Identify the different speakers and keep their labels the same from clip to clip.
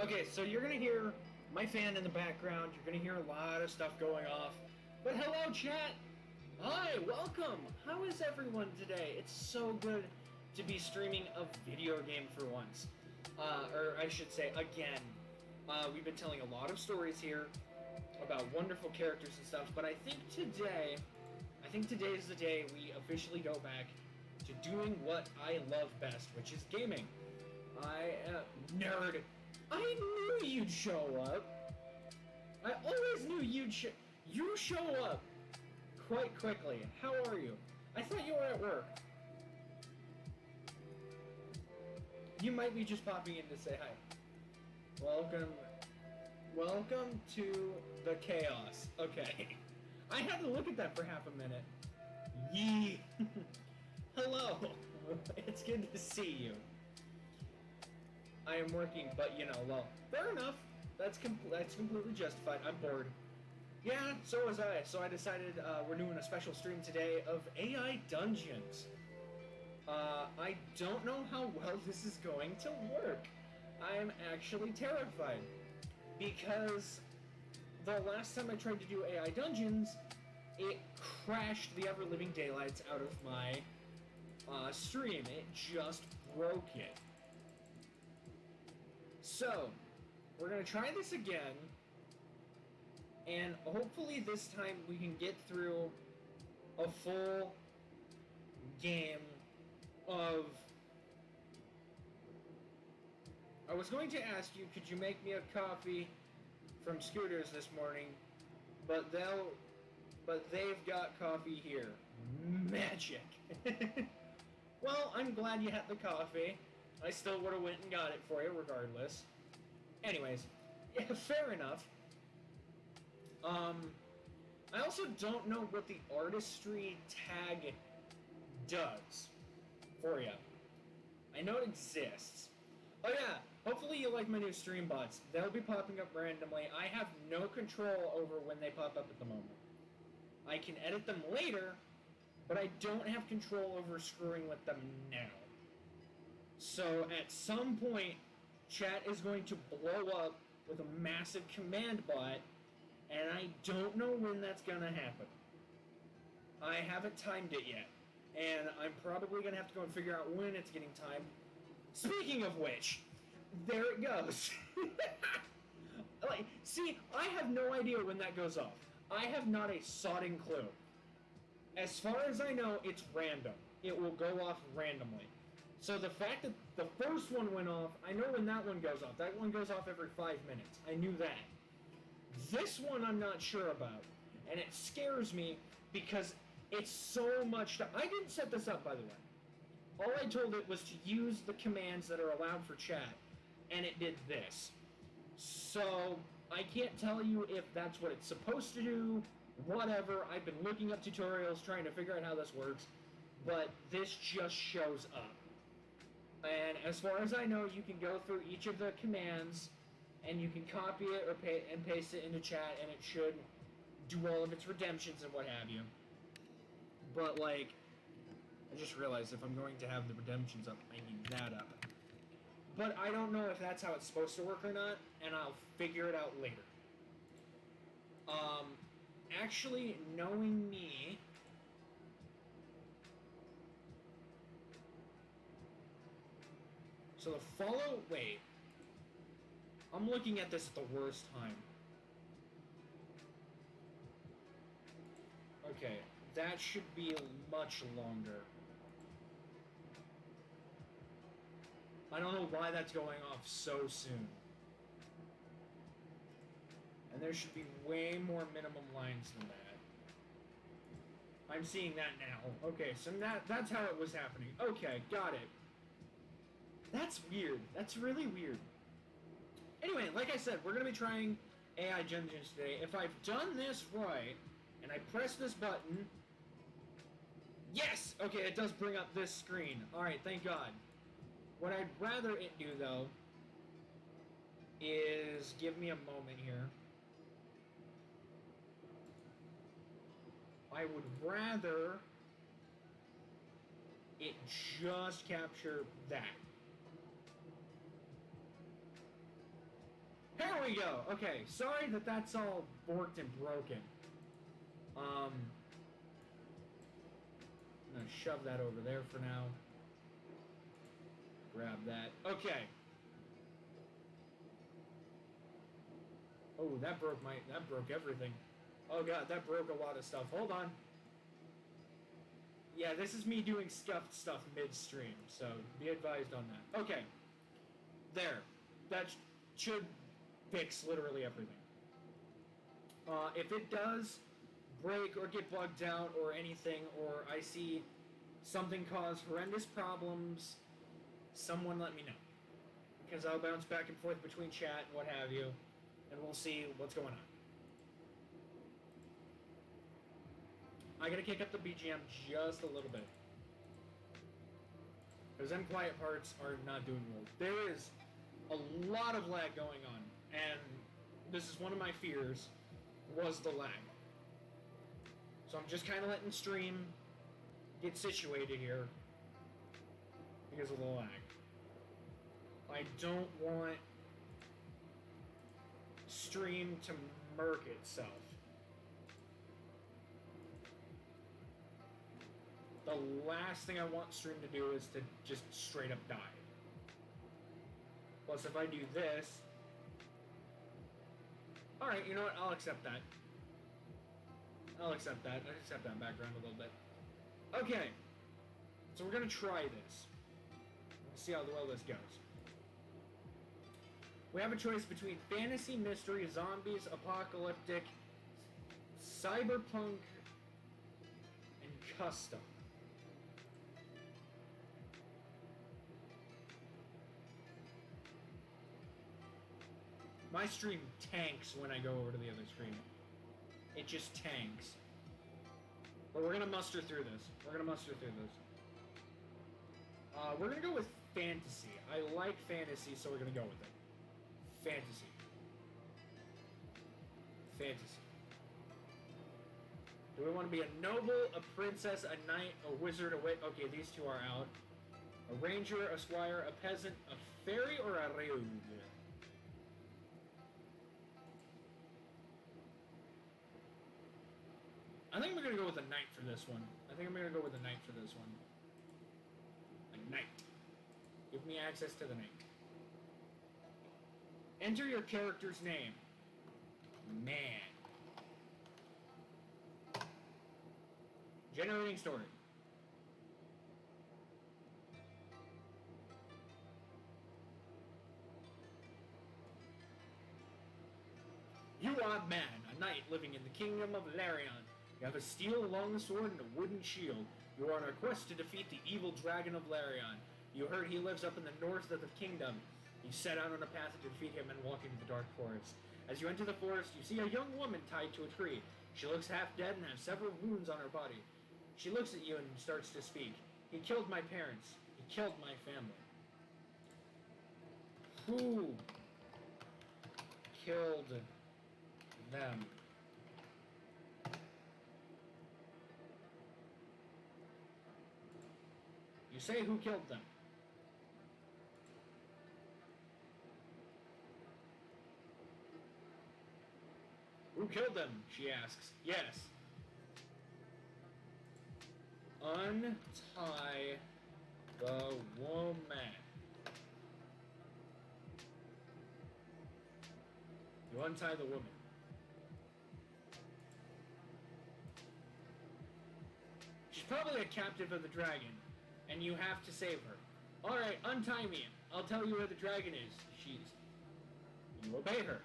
Speaker 1: Okay, so you're gonna hear my fan in the background. You're gonna hear a lot of stuff going off. But hello, chat. Hi, welcome. How is everyone today? It's so good to be streaming a video game for once, or I should say, again. We've been telling a lot of stories here about wonderful characters and stuff. But I think today is the day we officially go back to doing what I love best, which is gaming. Nerd. I knew you'd show up. I always knew you show up quite quickly. How are you? I thought you were at work. You might be just popping in to say hi. Welcome to the chaos. Okay. I had to look at that for half a minute. Yee. Hello. It's good to see you. I am working, but well, fair enough. That's completely justified. I'm bored. Yeah, so was I. So I decided we're doing a special stream today of AI Dungeons. I don't know how well this is going to work. I'm actually terrified because the last time I tried to do AI Dungeons, it crashed the ever-living daylights out of my stream. It just broke it. So, we're going to try this again, and hopefully this time we can get through a full game of... I was going to ask you, could you make me a coffee from Scooters this morning, but they've got coffee here. Magic! Well, I'm glad you had the coffee. I still would have went and got it for you regardless. Anyways, yeah, fair enough. I also don't know what the artistry tag does for you. I know it exists. Oh yeah, hopefully you like my new stream bots. They'll be popping up randomly. I have no control over when they pop up at the moment. I can edit them later, but I don't have control over screwing with them now. So at some point, chat is going to blow up with a massive command bot, and I don't know when that's going to happen. I haven't timed it yet, and I'm probably going to have to go and figure out when it's getting timed. Speaking of which, there it goes. See, I have no idea when that goes off. I have not a sodding clue. As far as I know, it's random. It will go off randomly. So the fact that the first one went off, I know when that one goes off. That one goes off every 5 minutes. I knew that. This one I'm not sure about. And it scares me because it's so much... I didn't set this up, by the way. All I told it was to use the commands that are allowed for chat. And it did this. So I can't tell you if that's what it's supposed to do. Whatever. I've been looking up tutorials trying to figure out how this works. But this just shows up. And as far as I know, you can go through each of the commands, and you can copy it or paste it into chat, and it should do all of its redemptions and what have you. But, I just realized if I'm going to have the redemptions up, I need that up. But I don't know if that's how it's supposed to work or not, and I'll figure it out later. Actually, knowing me... So wait. I'm looking at this at the worst time. Okay, that should be much longer. I don't know why that's going off so soon. And there should be way more minimum lines than that. I'm seeing that now. Okay, so that's how it was happening. Okay, got it. That's weird. That's really weird. Anyway, like I said, we're going to be trying AI Dungeons today. If I've done this right, and I press this button... Yes! Okay, it does bring up this screen. Alright, thank God. What I'd rather it do, though, is... Give me a moment here. I would rather it just capture that. There we go. Okay, sorry that that's all borked and broken. I'm gonna shove that over there for now. Grab that. Okay. Oh, that broke everything. Oh god, that broke a lot of stuff. Hold on. Yeah, this is me doing scuffed stuff midstream, so be advised on that. Okay. There. That should fix literally everything. If it does break or get bugged out or anything, or I see something cause horrendous problems, someone let me know. Because I'll bounce back and forth between chat and what have you, and we'll see what's going on. I gotta kick up the BGM just a little bit. Because them quiet parts are not doing well. There is a lot of lag going on, and this is one of my fears, was the lag. So I'm just kind of letting stream get situated here because of the lag. I don't want stream to murk itself. The last thing I want stream to do is to just straight up die. Plus, if I do this... Alright, you know what? I'll accept that. I'll accept that. I'll accept that background a little bit. Okay. So we're going to try this. Let's see how well this goes. We have a choice between fantasy, mystery, zombies, apocalyptic, cyberpunk, and custom. My stream tanks when I go over to the other screen. It just tanks. But we're gonna muster through this. We're gonna go with fantasy. I like fantasy, so we're gonna go with it. Fantasy. Do we want to be a noble, a princess, a knight, a wizard, a witch? Okay, these two are out. A ranger, a squire, a peasant, a fairy, or a rogue? I think we're gonna go with a knight for this one. A knight. Give me access to the knight. Enter your character's name. Man. Generating story. You are man, a knight living in the kingdom of Larion. You have a steel longsword and a wooden shield. You are on a quest to defeat the evil dragon of Larion. You heard he lives up in the north of the kingdom. You set out on a path to defeat him and walk into the dark forest. As you enter the forest, you see a young woman tied to a tree. She looks half dead and has several wounds on her body. She looks at you and starts to speak. He killed my parents. He killed my family. Who killed them? You say who killed them. Who killed them? She asks. Yes. Untie the woman. You untie the woman. She's probably a captive of the dragon, and you have to save her. Alright, untie me. I'll tell you where the dragon is. You obey her.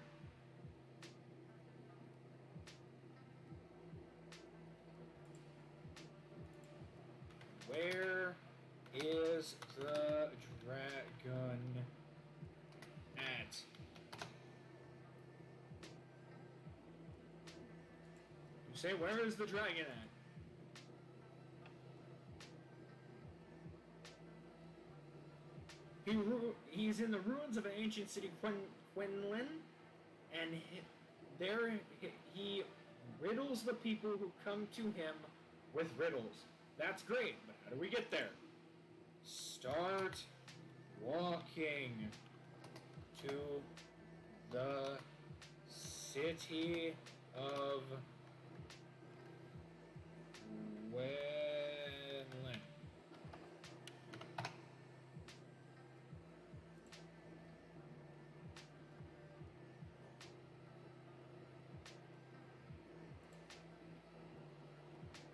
Speaker 1: Where is the dragon at? You say, where is the dragon at? He's in the ruins of an ancient city, Quinlan, and there he riddles the people who come to him with riddles. That's great, but how do we get there? Start walking to the city of Wellen.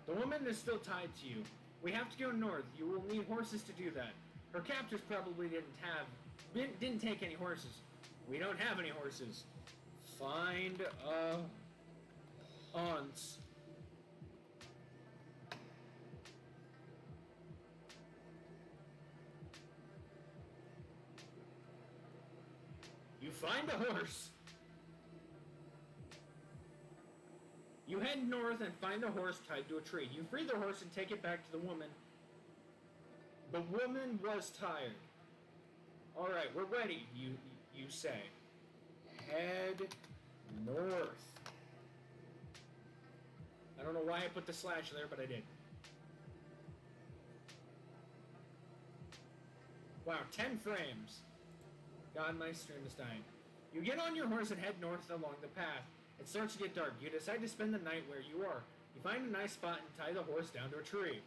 Speaker 1: The woman is still tied to you. We have to go north. You will need horses to do that. Her captors probably didn't take any horses. We don't have any horses. Find a Hans. You find a horse. You head north and find the horse tied to a tree. You free the horse and take it back to the woman. The woman was tired. All right, we're ready, you say. Head north. I don't know why I put the slash there, but I did. Wow, 10 frames. God, my stream is dying. You get on your horse and head north along the path. It starts to get dark. You decide to spend the night where you are. You find a nice spot and tie the horse down to a tree.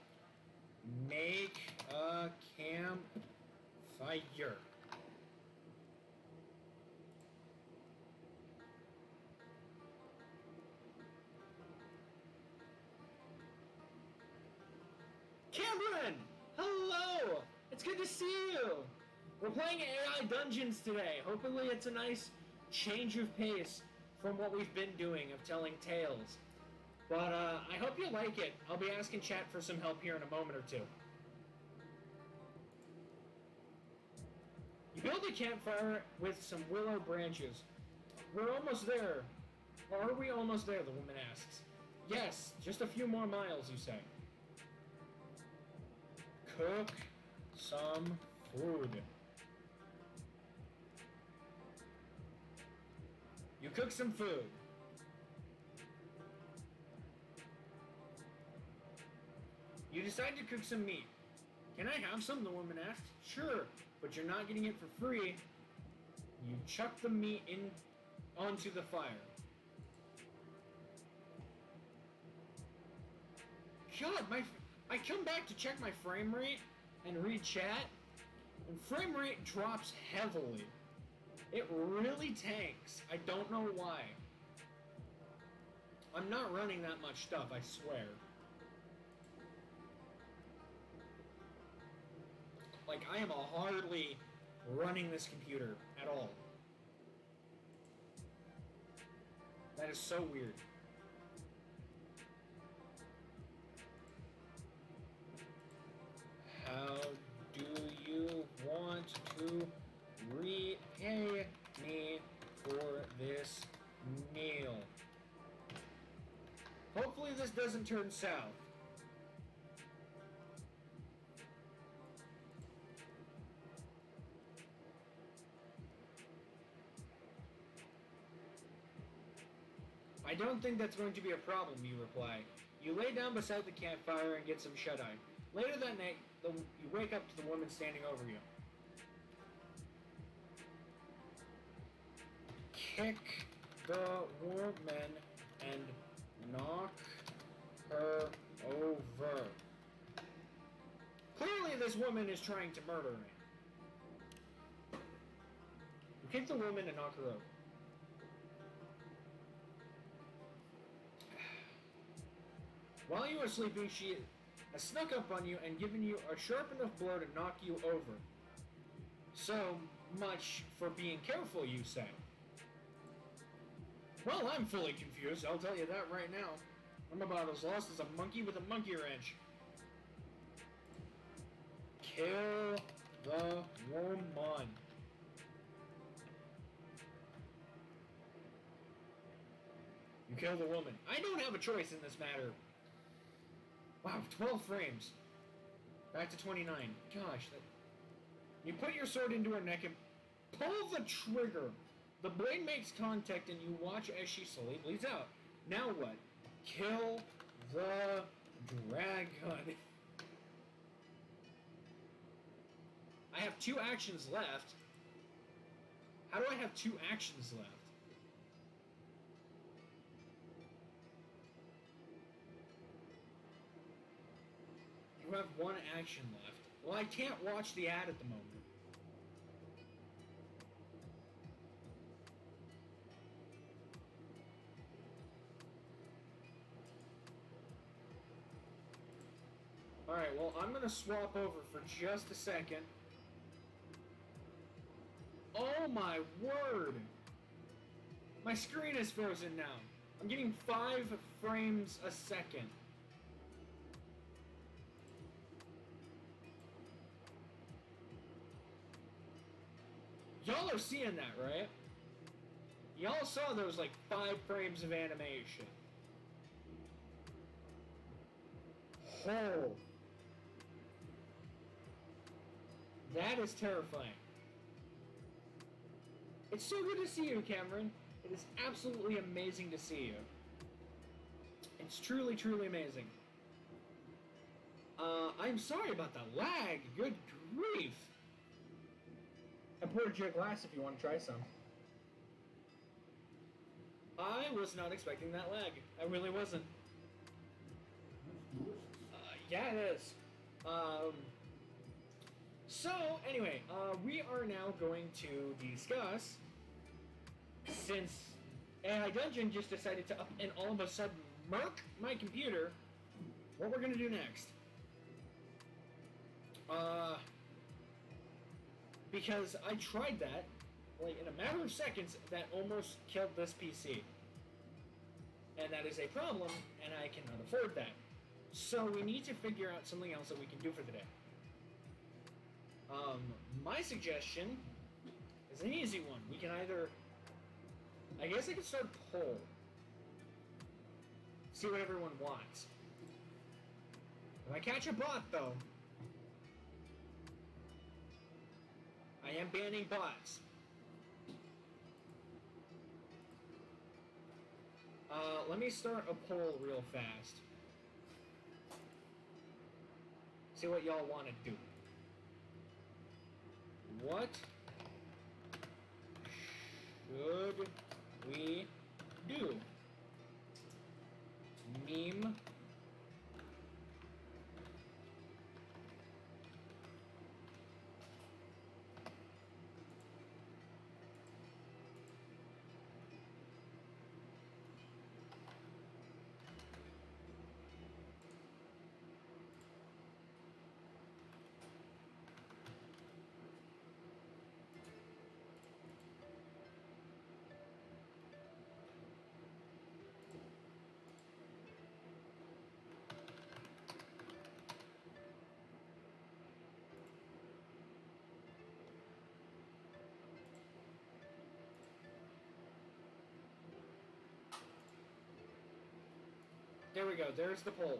Speaker 1: Make a campfire. Cameron! Hello! It's good to see you! We're playing AI Dungeons today. Hopefully it's a nice change of pace from what we've been doing of telling tales. But I hope you like it. I'll be asking chat for some help here in a moment or two. You build a campfire with some willow branches. We're almost there. Or are we almost there, the woman asks. Yes, just a few more miles, you say. Cook some food. You cook some food. You decide to cook some meat. Can I have some? The woman asks. Sure, but you're not getting it for free. You chuck the meat onto the fire. God, I come back to check my frame rate and read chat, and frame rate drops heavily. It really tanks. I don't know why. I'm not running that much stuff, I swear. Like, I am hardly running this computer at all. That is so weird. How do you want to repay me for this meal? Hopefully this doesn't turn south. I don't think that's going to be a problem, you reply. You lay down beside the campfire and get some shut-eye. Later that night, you wake up to the woman standing over you. Kick the woman and knock her over. Clearly this woman is trying to murder me. You kick the woman and knock her over. While you are sleeping, she has snuck up on you and given you a sharp enough blow to knock you over. So much for being careful, you say. Well, I'm fully confused, I'll tell you that right now. I'm about as lost as a monkey with a monkey wrench. Kill the woman. You kill the woman. I don't have a choice in this matter. Wow, 12 frames. Back to 29. Gosh. You put your sword into her neck and pull the trigger. The blade makes contact and you watch as she slowly bleeds out. Now what? Kill the dragon. I have 2 actions left. How do I have 2 actions left? You have one action left. Well, I can't watch the ad at the moment. Alright, well, I'm gonna swap over for just a second. Oh my word! My screen is frozen now. I'm getting 5 frames a second. Y'all are seeing that, right? Y'all saw those like 5 frames of animation. Oh. That is terrifying. It's so good to see you, Cameron. It is absolutely amazing to see you. It's truly, truly amazing. I'm sorry about the lag. Good grief. I poured you a glass if you want to try some. I was not expecting that lag. I really wasn't. Yeah, it is. So, anyway, we are now going to discuss, since AI Dungeon just decided to up and all of a sudden murk my computer, what we're going to do next. Because I tried that, like, in a matter of seconds, that almost killed this PC. And that is a problem, and I cannot afford that. So we need to figure out something else that we can do for the day. My suggestion is an easy one. We can either... I guess I could start a poll. See what everyone wants. If I catch a bot, though, I am banning bots. Let me start a poll real fast. See what y'all want to do. What should we do? Meme. There we go, there's the poll.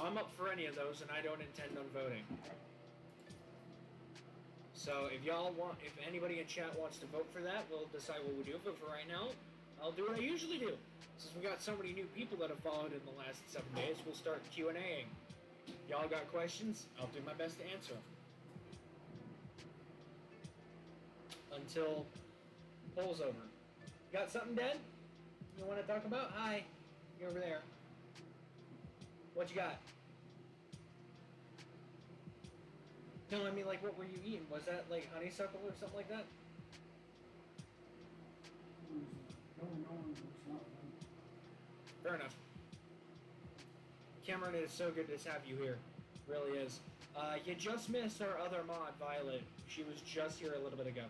Speaker 1: I'm up for any of those, and I don't intend on voting. So if y'all want, if anybody in chat wants to vote for that, we'll decide what we do. But for right now, I'll do what I usually do. Since we got so many new people that have followed in the last 7 days, we'll start Q&Aing. Y'all got questions? I'll do my best to answer them. Until poll's over. Got something, Dad? You want to talk about? Hi. You over there. What you got? No, I mean, like, what were you eating? Was that, like, honeysuckle or something like that? Fair enough. Cameron, it is so good to have you here. Really is. You just missed our other mod, Violet. She was just here a little bit ago.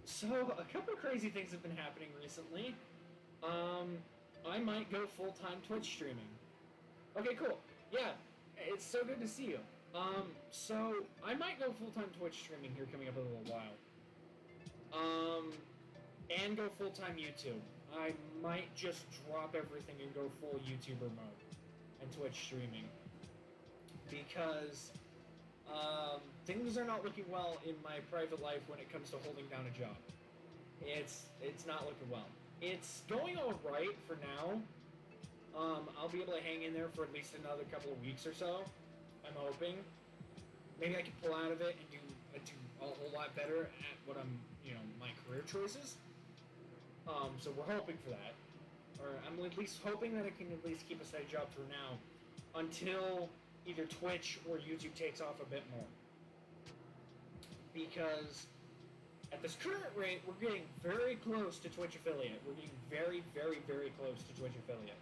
Speaker 1: So, a couple of crazy things have been happening recently. I might go full-time Twitch streaming. Okay, cool. Yeah, it's so good to see you. So, I might go full-time Twitch streaming here coming up in a little while. And go full-time YouTube. I might just drop everything and go full YouTuber mode and Twitch streaming. Because, things are not looking well in my private life when it comes to holding down a job. It's not looking well. It's going alright for now. I'll be able to hang in there for at least another couple of weeks or so. I'm hoping. Maybe I can pull out of it and do a whole lot better at what I'm, my career choices. So we're hoping for that. I'm at least hoping that I can at least keep a steady job for now until either Twitch or YouTube takes off a bit more. Because at this current rate, we're getting very close to Twitch affiliate. We're getting very, very, very close to Twitch affiliate.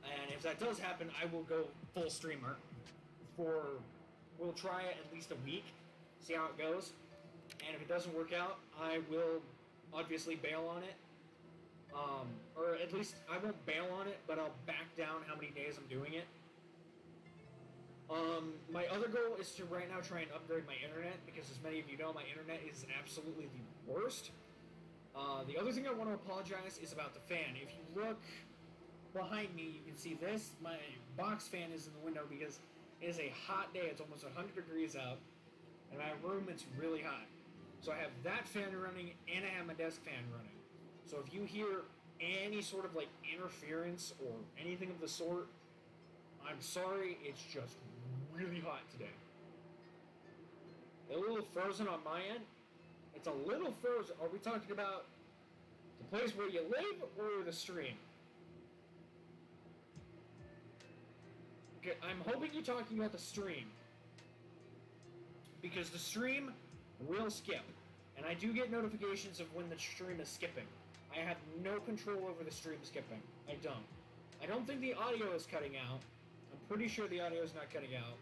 Speaker 1: And if that does happen, I will go full streamer we'll try it at least a week, see how it goes. And if it doesn't work out, I will obviously bail on it. Or at least I won't bail on it, but I'll back down how many days I'm doing it. My other goal is to right now try and upgrade my internet, because as many of you know, my internet is absolutely the worst. The other thing I want to apologize is about the fan. If you look behind me, you can see this. My box fan is in the window because it is a hot day. It's almost 100 degrees out. In my room, it's really hot. So I have that fan running, and I have my desk fan running. So if you hear any sort of like interference or anything of the sort, I'm sorry, it's just really hot today. A little frozen on my end. It's a little frozen. Are we talking about the place where you live or the stream? Okay, I'm hoping you're talking about the stream. Because the stream will skip. And I do get notifications of when the stream is skipping. I have no control over the stream skipping. I don't. I don't think the audio is cutting out. I'm pretty sure the audio is not cutting out.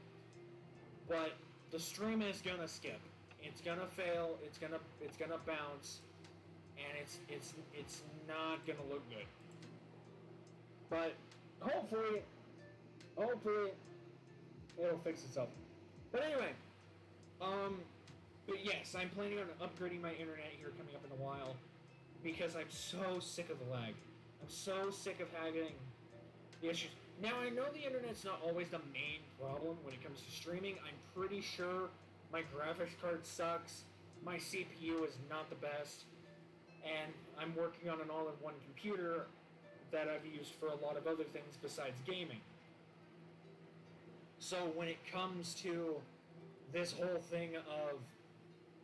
Speaker 1: But the stream is gonna skip. It's gonna fail. It's gonna bounce, and it's not gonna look good. But hopefully it'll fix itself. But anyway, but yes, I'm planning on upgrading my internet here coming up in a while, because I'm so sick of the lag. I'm so sick of having the issues. Now, I know the internet's not always the main problem when it comes to streaming. I'm pretty sure my graphics card sucks, my CPU is not the best, and I'm working on an all-in-one computer that I've used for a lot of other things besides gaming. So when it comes to this whole thing of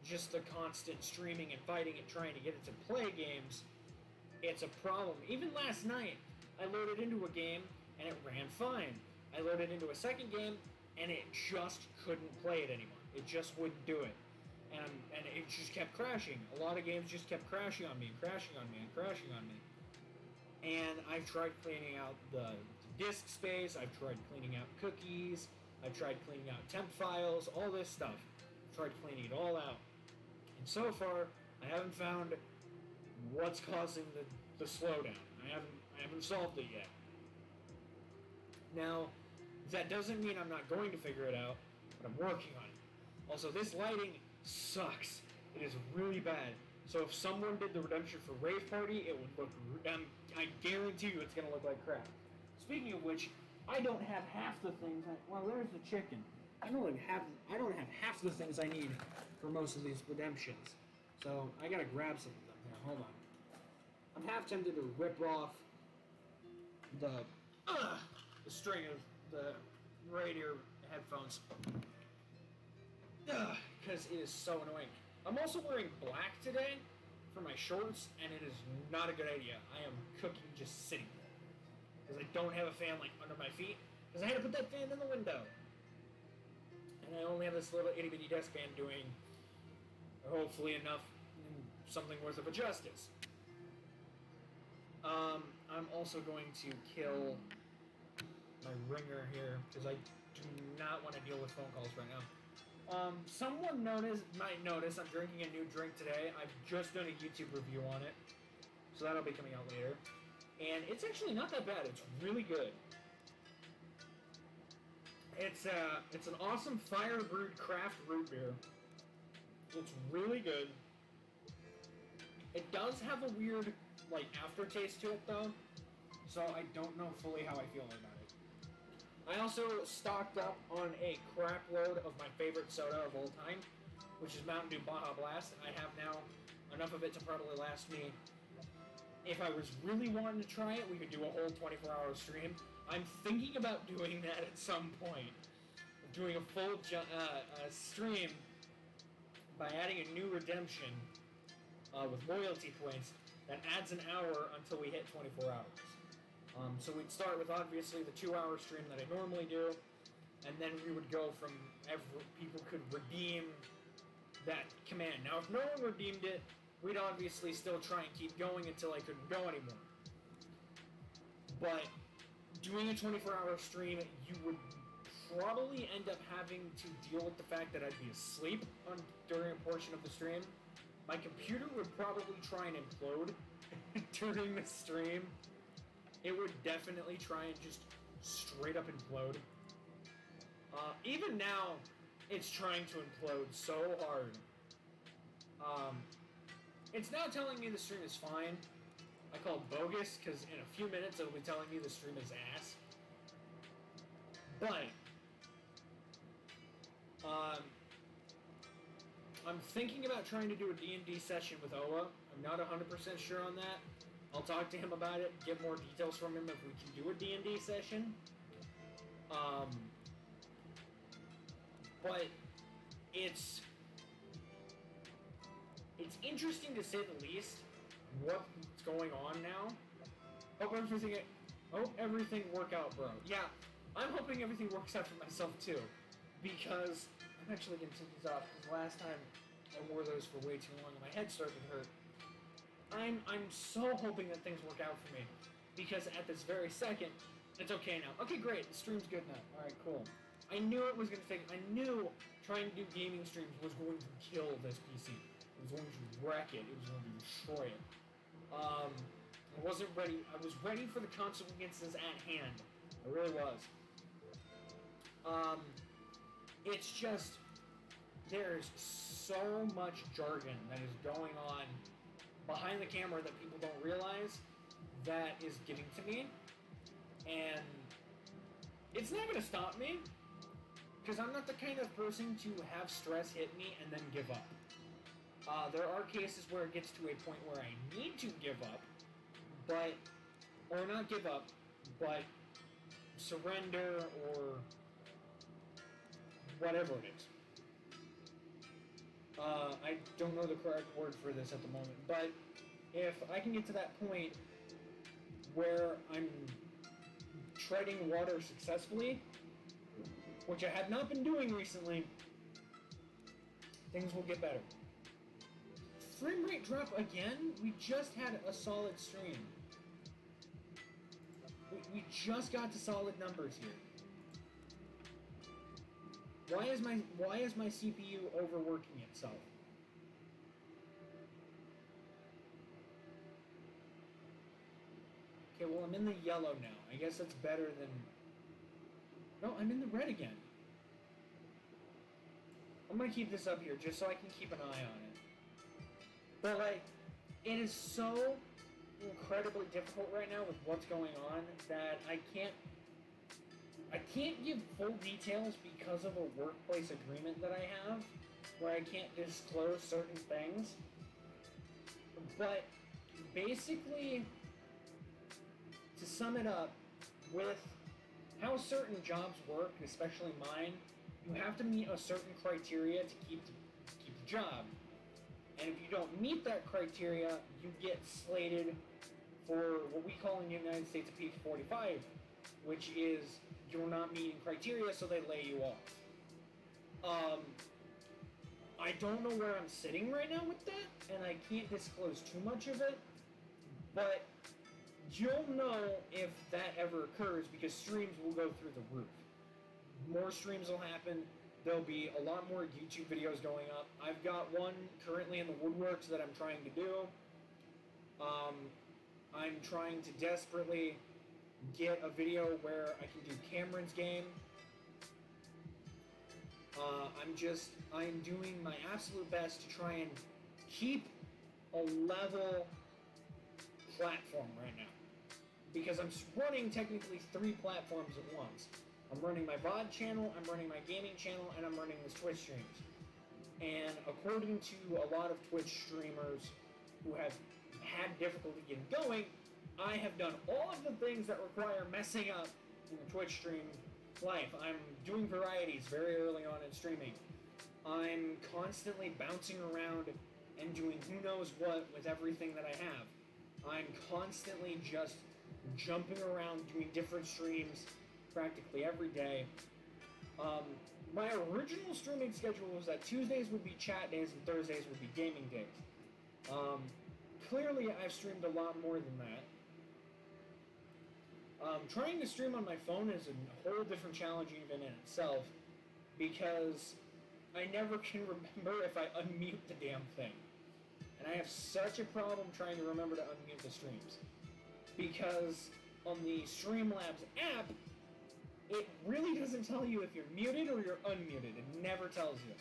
Speaker 1: just the constant streaming and fighting and trying to get it to play games, it's a problem. Even last night, I loaded into a game and it ran fine. I loaded into a second game and it just couldn't play it anymore. It just wouldn't do it. And it just kept crashing. A lot of games just kept crashing on me, crashing on me, and crashing on me. And I've tried cleaning out the disk space, I've tried cleaning out cookies, I've tried cleaning out temp files, all this stuff. I've tried cleaning it all out. And so far, I haven't found what's causing the slowdown. I haven't solved it yet. Now, that doesn't mean I'm not going to figure it out, but I'm working on it. Also, this lighting sucks. It is really bad. So if someone did the Redemption for Rave Party, it would look, I guarantee you it's going to look like crap. Speaking of which, I don't have half the things, well, there's the chicken. I don't have half the things I need for most of these Redemptions. So I gotta grab some of them here, hold on. I'm half tempted to rip off the string of the right-ear headphones. Because it is so annoying. I'm also wearing black today for my shorts, and it is not a good idea. I am cooking just sitting there. Because I don't have a fan like under my feet. Because I had to put that fan in the window. And I only have this little itty-bitty desk fan doing hopefully enough, something worth of a justice. I'm also going to kill my ringer here, because I do not want to deal with phone calls right now. Someone might notice I'm drinking a new drink today. I've just done a YouTube review on it, so that'll be coming out later. And it's actually not that bad. It's really good. It's an awesome fire brewed craft root beer. It's really good. It does have a weird, like, aftertaste to it, though, so I don't know fully how I feel about it. I also stocked up on a crap load of my favorite soda of all time, which is Mountain Dew Baja Blast. I have now enough of it to probably last me. If I was really wanting to try it, we could do a whole 24-hour stream. I'm thinking about doing that at some point. Doing a full stream by adding a new redemption with loyalty points that adds an hour until we hit 24 hours. So we'd start with obviously the 2-hour stream that I normally do, and then we would go from people could redeem that command. Now, if no one redeemed it, we'd obviously still try and keep going until I couldn't go anymore. But doing a 24-hour stream, you would probably end up having to deal with the fact that I'd be asleep during a portion of the stream. My computer would probably try and implode during the stream. It would definitely try and just straight up implode. Even now, it's trying to implode so hard. It's now telling me the stream is fine. I call it bogus, because in a few minutes it'll be telling me the stream is ass. But, I'm thinking about trying to do a D&D session with Oa. I'm not 100% sure on that. I'll talk to him about it, get more details from him if we can do a D&D session. But it's interesting to say the least what's going on now. Hope everything work out, bro. Yeah, I'm hoping everything works out for myself too, because I'm actually gonna take these off because last time I wore those for way too long and my head started to hurt. I'm so hoping that things work out for me, because at this very second, it's okay now. Okay, great, the stream's good now. Alright, cool. I knew it was going to take, I knew trying to do gaming streams was going to kill this PC. It was going to wreck it. It was going to destroy it. I wasn't ready. I was ready for the consequences at hand. I really was. It's just, there's so much jargon that is going on behind the camera that people don't realize that is getting to me, and it's not going to stop me, because I'm not the kind of person to have stress hit me and then give up. There are cases where it gets to a point where I need to give up, or not give up, but surrender, or whatever it is. I don't know the correct word for this at the moment, but if I can get to that point where I'm treading water successfully, which I have not been doing recently, things will get better. Frame rate drop again? We just had a solid stream. We just got to solid numbers here. Why is my CPU overworking itself? Okay, well, I'm in the yellow now. I guess that's better than... No, I'm in the red again. I'm gonna keep this up here just so I can keep an eye on it. But, like, it is so incredibly difficult right now with what's going on that I can't give full details because of a workplace agreement that I have where I can't disclose certain things. But basically, to sum it up, with how certain jobs work, especially mine, you have to meet a certain criteria to keep the job. And if you don't meet that criteria, you get slated for what we call in the United States a P45, which is you're not meeting criteria, so they lay you off. I don't know where I'm sitting right now with that, and I can't disclose too much of it, but you'll know if that ever occurs because streams will go through the roof. More streams will happen. There'll be a lot more YouTube videos going up. I've got one currently in the woodworks that I'm trying to do. I'm trying to desperately get a video where I can do Cameron's game. I'm doing my absolute best to try and keep a level platform right now. Because I'm running technically 3 platforms at once. I'm running my VOD channel, I'm running my gaming channel, and I'm running this Twitch streams. And according to a lot of Twitch streamers who have had difficulty getting going, I have done all of the things that require messing up in the Twitch stream life. I'm doing varieties very early on in streaming. I'm constantly bouncing around and doing who knows what with everything that I have. I'm constantly just
Speaker 2: jumping around, doing different streams practically every day. My original streaming schedule was that Tuesdays would be chat days and Thursdays would be gaming days. Clearly, I've streamed a lot more than that. Trying to stream on my phone is a whole different challenge even in itself, because I never can remember if I unmute the damn thing. And I have such a problem trying to remember to unmute the streams. Because on the Streamlabs app, it really doesn't tell you if you're muted or you're unmuted. It never tells you.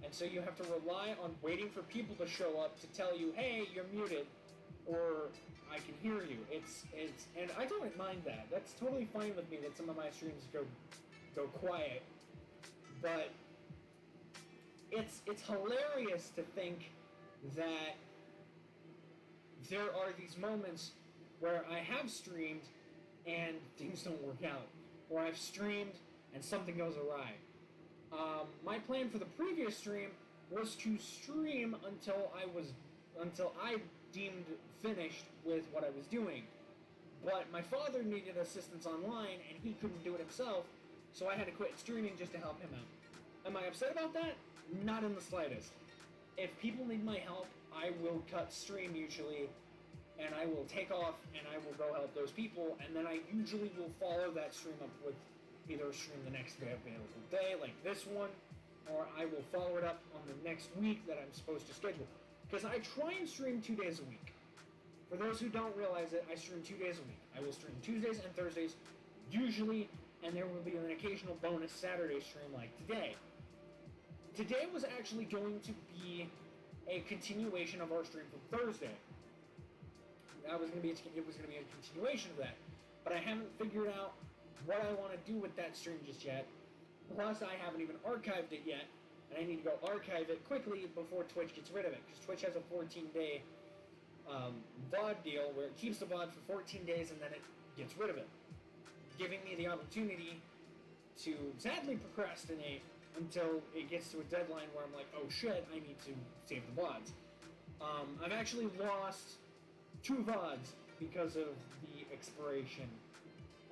Speaker 2: And so you have to rely on waiting for people to show up to tell you, hey, you're muted, or I can hear you. And I don't mind that. That's totally fine with me that some of my streams go quiet. But it's hilarious to think that there are these moments where I have streamed and things don't work out, or I've streamed and something goes awry. My plan for the previous stream was to stream until I deemed finished with what I was doing. But my father needed assistance online and he couldn't do it himself, so I had to quit streaming just to help him out. Am I upset about that? Not in the slightest. If people need my help, I will cut stream usually, and I will take off and I will go help those people, and then I usually will follow that stream up with either a stream the next available day, like this one, or I will follow it up on the next week that I'm supposed to schedule. Because I try and stream 2 days a week. For those who don't realize it, I stream 2 days a week. I will stream Tuesdays and Thursdays, usually, and there will be an occasional bonus Saturday stream like today. Today was actually going to be a continuation of our stream from Thursday. It was going to be a continuation of that. But I haven't figured out what I want to do with that stream just yet. Plus, I haven't even archived it yet, and I need to go archive it quickly before Twitch gets rid of it, because Twitch has a 14-day VOD deal where it keeps the VOD for 14 days and then it gets rid of it, giving me the opportunity to sadly procrastinate until it gets to a deadline where I'm like, oh shit, I need to save the VODs. I've actually lost 2 VODs because of the expiration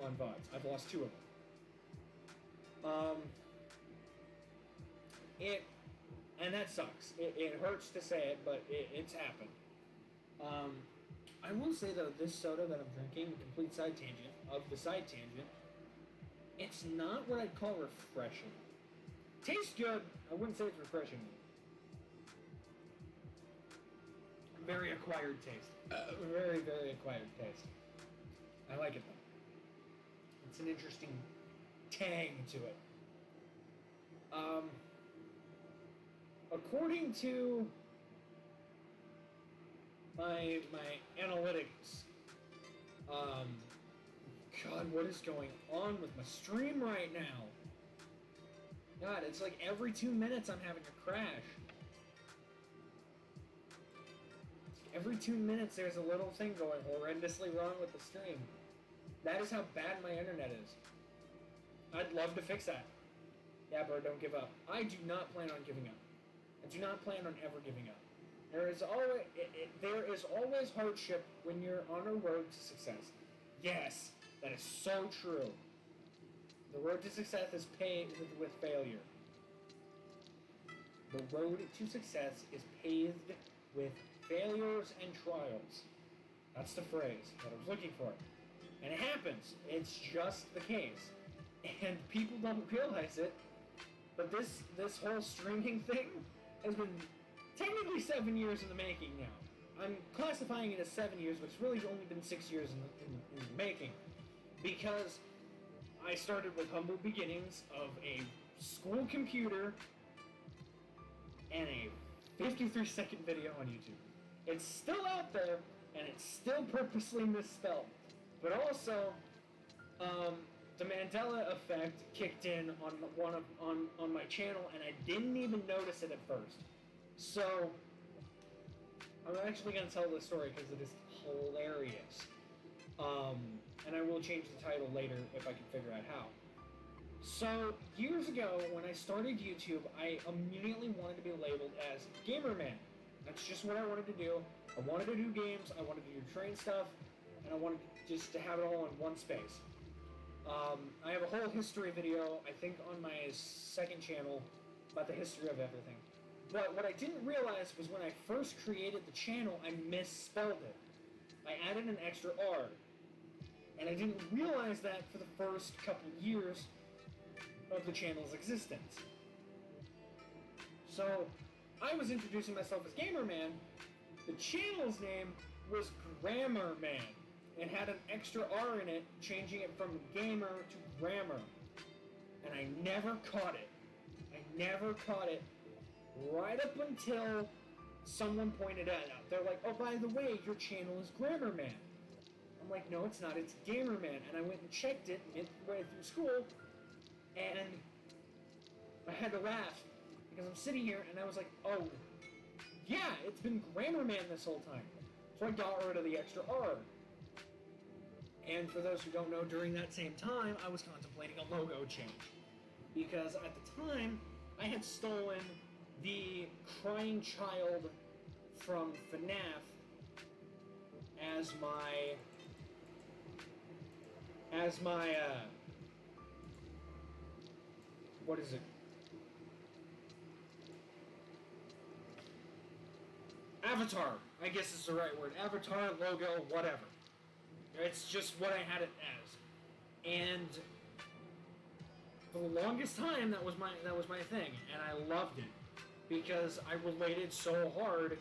Speaker 2: on VODs. I've lost 2 of them. And that sucks. It hurts to say it, but it's happened. I will say though, this soda that I'm drinking, complete side tangent of the side tangent, it's not what I'd call refreshing. Tastes good. I wouldn't say it's refreshing. Very acquired taste. Very, very acquired taste. I like it though. It's an interesting tang to it. According to my analytics, God, what is going on with my stream right now? God, it's like every 2 minutes I'm having a crash. Every 2 minutes there's a little thing going horrendously wrong with the stream. That is how bad my internet is. I'd love to fix that. Yeah, bro, don't give up. I do not plan on giving up. I do not plan on ever giving up. There is always hardship when you're on a road to success. Yes, that is so true. The road to success is paved with failure. The road to success is paved with failures and trials. That's the phrase that I was looking for. And it happens. It's just the case. And people don't realize it, but this whole streaming thing has been technically 7 years in the making now. I'm classifying it as 7 years, but it's really only been 6 years in the making. Because I started with humble beginnings of a school computer and a 53-second video on YouTube. It's still out there, and it's still purposely misspelled. But also, the Mandela effect kicked in on my channel, and I didn't even notice it at first. So, I'm actually going to tell this story because it is hilarious. And I will change the title later if I can figure out how. So, years ago, when I started YouTube, I immediately wanted to be labeled as Gamer Man. That's just what I wanted to do. I wanted to do games, I wanted to do train stuff, and I wanted just to have it all in one space. I have a whole history video, I think, on my second channel about the history of everything. But what I didn't realize was when I first created the channel, I misspelled it. I added an extra R. And I didn't realize that for the first couple years of the channel's existence. So, I was introducing myself as Gamerman. The channel's name was Grammar Man. It had an extra R in it, changing it from gamer to grammar. And I never caught it. Right up until someone pointed it out. They're like, oh, by the way, your channel is Grammar Man. I'm like, no, it's not. It's Gamer Man. And I went and checked it midway through school, and I had to laugh because I'm sitting here and I was like, oh, yeah, it's been Grammar Man this whole time. So I got rid of the extra R. And for those who don't know, during that same time, I was contemplating a logo change. Because at the time, I had stolen the crying child from FNAF as my what is it? Avatar, I guess is the right word. Avatar, logo, whatever. It's just what I had it as. And for the longest time, that was my thing, and I loved it because I related so hard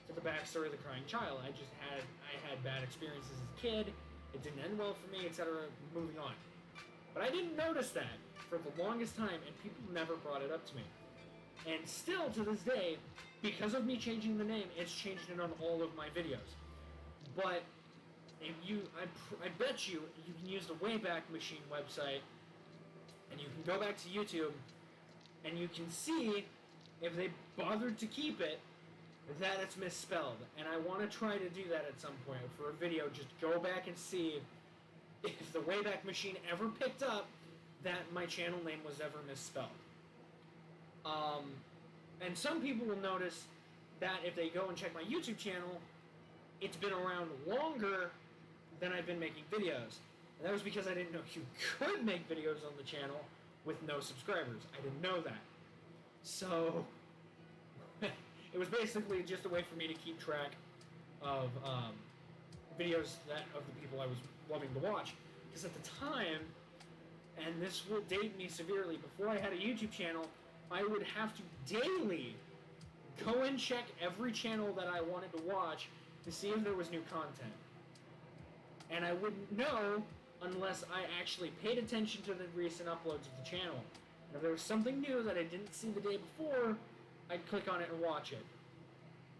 Speaker 2: to the backstory of the crying child. I had bad experiences as a kid. It didn't end well for me, etc. Moving on. But I didn't notice that for the longest time, and people never brought it up to me. And still, to this day, because of me changing the name, it's changed it on all of my videos. But if I bet you can use the Wayback Machine website, and you can go back to YouTube, and you can see if they bothered to keep it, that it's misspelled. And I want to try to do that at some point for a video. Just go back and see if the Wayback Machine ever picked up that my channel name was ever misspelled. And some people will notice that if they go and check my YouTube channel, it's been around longer than I've been making videos. And that was because I didn't know you could make videos on the channel with no subscribers. I didn't know that. So it was basically just a way for me to keep track of videos of the people I was loving to watch. Because at the time, and this will date me severely, before I had a YouTube channel, I would have to daily go and check every channel that I wanted to watch to see if there was new content. And I wouldn't know unless I actually paid attention to the recent uploads of the channel. And if there was something new that I didn't see the day before, I'd click on it and watch it.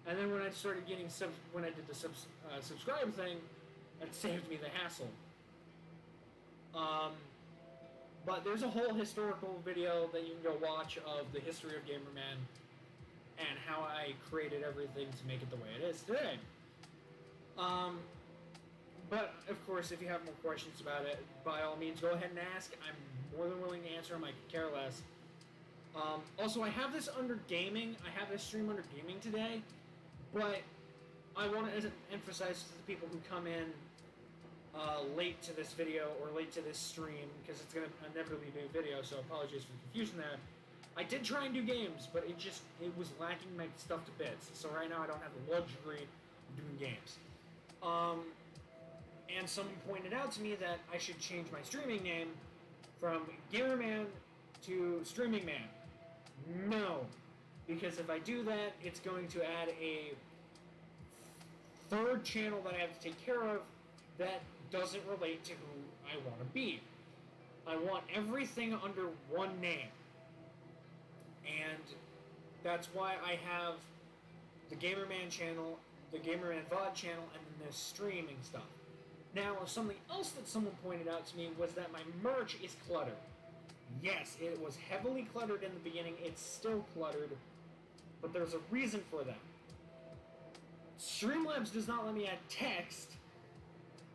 Speaker 2: And then when I started getting when I did the subscribe thing, it saved me the hassle. But there's a whole historical video that you can go watch of the history of Gamerman and how I created everything to make it the way it is today. But, of course, if you have more questions about it, by all means, go ahead and ask. I'm more than willing to answer them. I could care less. Also, I have this under gaming. I have this stream under gaming today. But I want to emphasize to the people who come in late to this video or late to this stream, because it's going to inevitably be a video, so apologies for the confusion there. I did try and do games, but it was lacking my stuff to bits. So right now I don't have the luxury of doing games. And someone pointed out to me that I should change my streaming name from Gamerman to Streaming Man. No, because if I do that, it's going to add a third channel that I have to take care of that doesn't relate to who I want to be. I want everything under one name. And that's why I have the Gamerman channel, the Gamerman VOD channel, and then this streaming stuff. Now, something else that someone pointed out to me was that my merch is cluttered. Yes, it was heavily cluttered in the beginning. It's still cluttered, but there's a reason for that. Streamlabs does not let me add text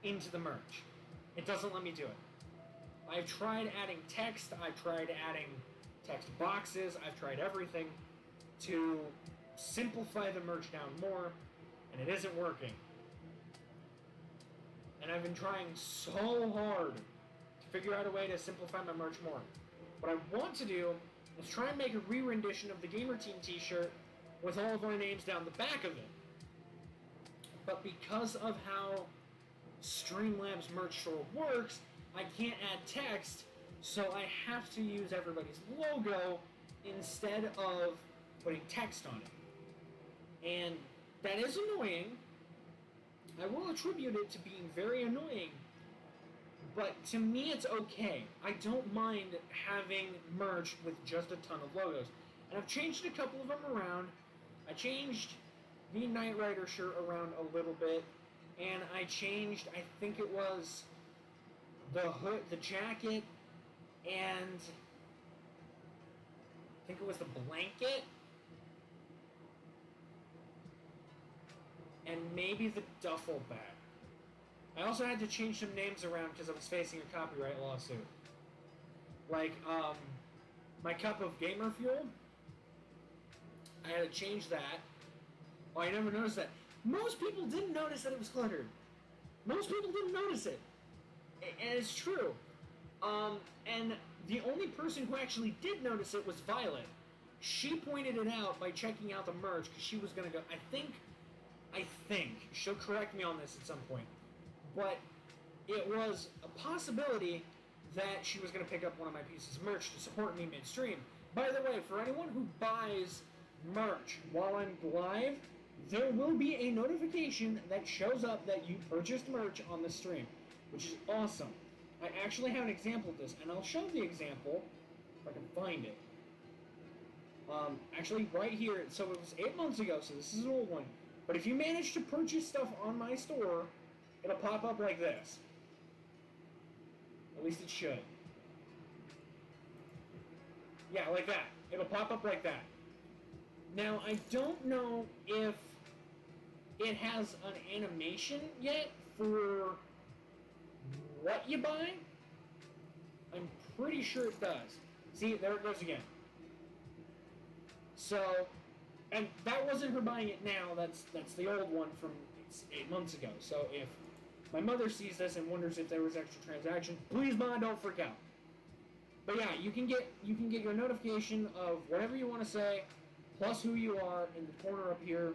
Speaker 2: into the merch. It doesn't let me do it. I've tried adding text. I've tried adding text boxes. I've tried everything to simplify the merch down more, and it isn't working. and I've been trying so hard to figure out a way to simplify my merch more. What I want to do is try and make a re-rendition of the Gamer Team t-shirt with all of our names down the back of it. But because of how Streamlabs merch store works, I can't add text, so I have to use everybody's logo instead of putting text on it. And that is annoying. I will attribute it to being very annoying, but to me it's okay. I don't mind having merch with just a ton of logos. And I've changed a couple of them around. I changed the Knight Rider shirt around a little bit, and I changed, I think it was the hood, the jacket, and I think it was the blanket, and maybe the duffel bag. I also had to change some names around because I was facing a copyright lawsuit. Like, my cup of gamer fuel, I had to change that. Oh, I never noticed that. Most people didn't notice that it was cluttered. Most people didn't notice it. And it's true. And the only person who actually did notice it was Violet. She pointed it out by checking out the merch because she was going to go, I think, she'll correct me on this at some point, but it was a possibility that she was going to pick up one of my pieces of merch to support me midstream. By the way, for anyone who buys merch while I'm live, there will be a notification that shows up that you purchased merch on the stream, which is awesome. I actually have an example of this, and I'll show the example if I can find it. Actually, right here, so it was 8 months ago, so this is an old one. But if you manage to purchase stuff on my store, it'll pop up like this. At least it should. Yeah, like that. It'll pop up like that. Now, I don't know if it has an animation yet for what you buy. I'm pretty sure it does. See, there it goes again. So, and that wasn't her buying it now, that's the old one from 8 months ago. So if my mother sees this and wonders if there was extra transaction, please, Ma, don't freak out. But yeah, you can get your notification of whatever you want to say, plus who you are in the corner up here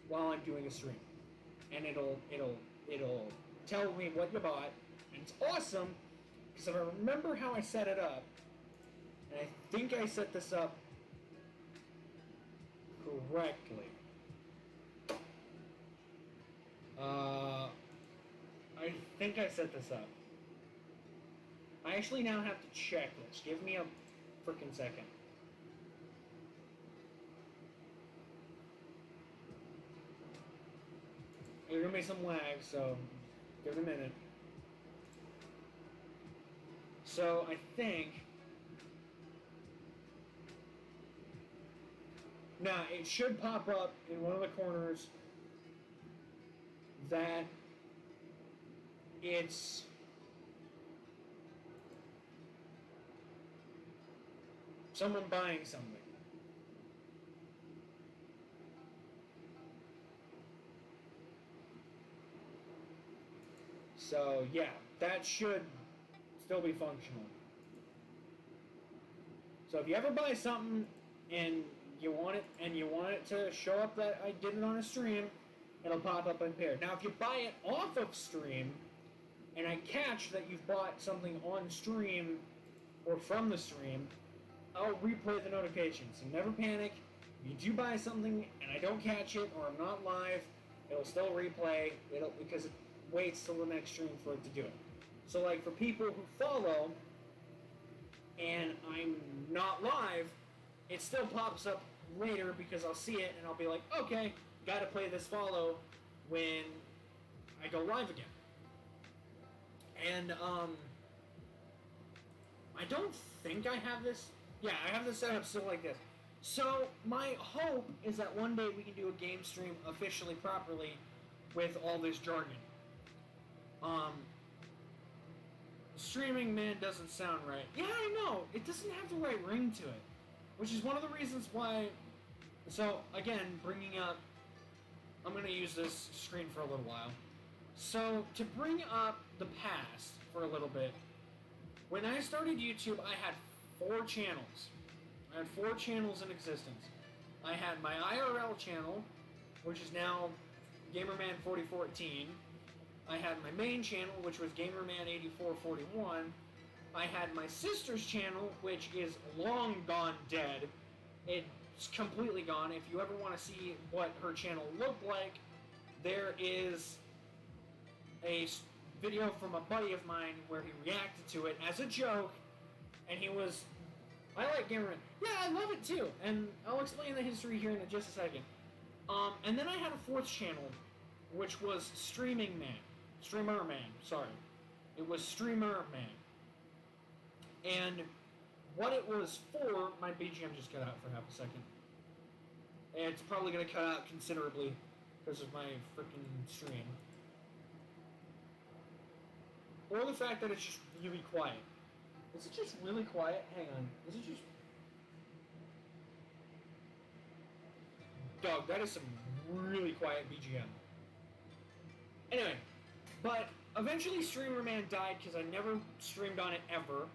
Speaker 2: while I'm doing a stream. And it'll tell me what you bought, and it's awesome, because if I remember how I set it up, and I think I set this up correctly. I think I set this up. I actually now have to check this. Give me a freaking second. There's gonna be some lag, so give it a minute. So I think now it should pop up in one of the corners that it's someone buying something. So yeah, that should still be functional. So if you ever buy something and you want it to show up that I did it on a stream, it'll pop up in paired. Now if you buy it off of stream and I catch that you've bought something on stream or from the stream, I'll replay the notification. So never panic. If you do buy something and I don't catch it or I'm not live, it'll still replay. Because it waits till the next stream for it to do it. So like for people who follow and I'm not live, it still pops up later because I'll see it and I'll be like, okay, gotta play this follow when I go live again. And I don't think I have this. Yeah, I have this set up still like this. So my hope is that one day we can do a game stream officially properly with all this jargon. Streaming man doesn't sound right. Yeah, I know. It doesn't have the right ring to it. Which is one of the reasons why... So, again, bringing up... I'm going to use this screen for a little while. So, to bring up the past for a little bit, when I started YouTube, I had 4 channels. I had 4 channels in existence. I had my IRL channel, which is now Gamerman4014. I had my main channel, which was Gamerman8441. I had my sister's channel, which is long gone dead. It's completely gone. If you ever want to see what her channel looked like, there is a video from a buddy of mine where he reacted to it as a joke, and he was, I like Gamerman. Yeah, I love it too, and I'll explain the history here in just a second. And then I had a 4th channel, which was Streamer Man, sorry. It was Streamer Man. And what it was for, my BGM just cut out for half a second. And it's probably going to cut out considerably because of my freaking stream. Or the fact that it's just really quiet. Is it just really quiet? Hang on. Is it just... Dog, that is some really quiet BGM. Anyway, but eventually Streamer Man died because I never streamed on it ever.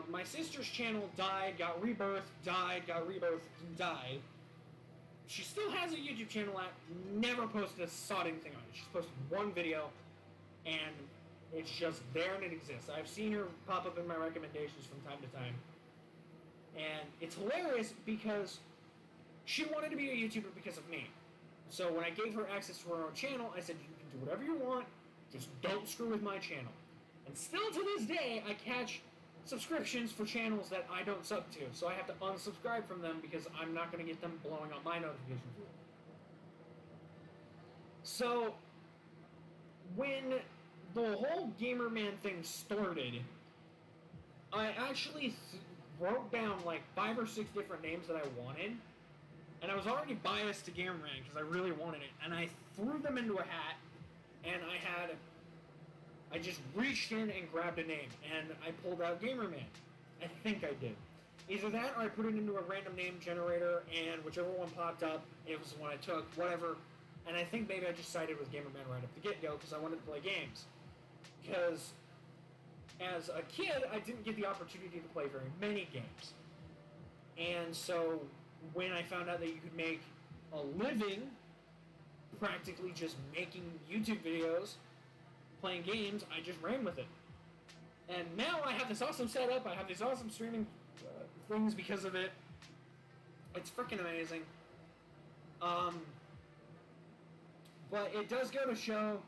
Speaker 2: My sister's channel died, got rebirthed, died, got rebirthed, and died. She still has a YouTube channel out, never posted a sodding thing on it. She's posted 1 video, and it's just there and it exists. I've seen her pop up in my recommendations from time to time. And it's hilarious because she wanted to be a YouTuber because of me. So when I gave her access to her own channel, I said, you can do whatever you want, just don't screw with my channel. And still to this day, I catch subscriptions for channels that I don't sub to, so I have to unsubscribe from them because I'm not going to get them blowing up my notifications. So, when the whole Gamerman thing started, I actually wrote down like 5 or 6 different names that I wanted, and I was already biased to Gamerman because I really wanted it, and I threw them into a hat, and I just reached in and grabbed a name, and I pulled out Gamerman. I think I did. Either that, or I put it into a random name generator, and whichever one popped up, it was the one I took, whatever. And I think maybe I just sided with Gamerman right off the get-go, because I wanted to play games. Because, as a kid, I didn't get the opportunity to play very many games. And so, when I found out that you could make a living, practically just making YouTube videos, playing games, I just ran with it. And now I have this awesome setup, I have these awesome streaming things because of it. It's freaking amazing. But it does go to show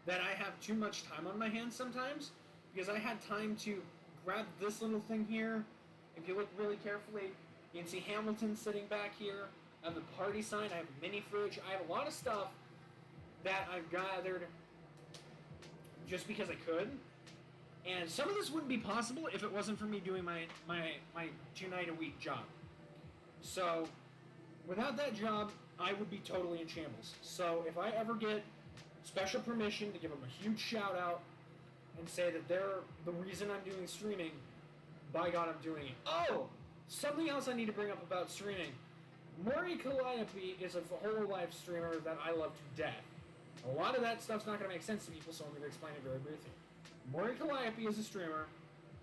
Speaker 2: that I have too much time on my hands sometimes, because I had time to grab this little thing here. If you look really carefully, you can see Hamilton sitting back here. I have a party sign, I have a mini fridge, I have a lot of stuff that I've gathered just because I could. And some of this wouldn't be possible if it wasn't for me doing my 2-night-a-week job. So, without that job, I would be totally in shambles. So, if I ever get special permission to give them a huge shout out and say that they're the reason I'm doing streaming, by God, I'm doing it. Oh! Something else I need to bring up about streaming. Maury Calliope is a hololive streamer that I love to death. A lot of that stuff's not going to make sense to people, so I'm going to explain it very briefly. Maury Calliope is a streamer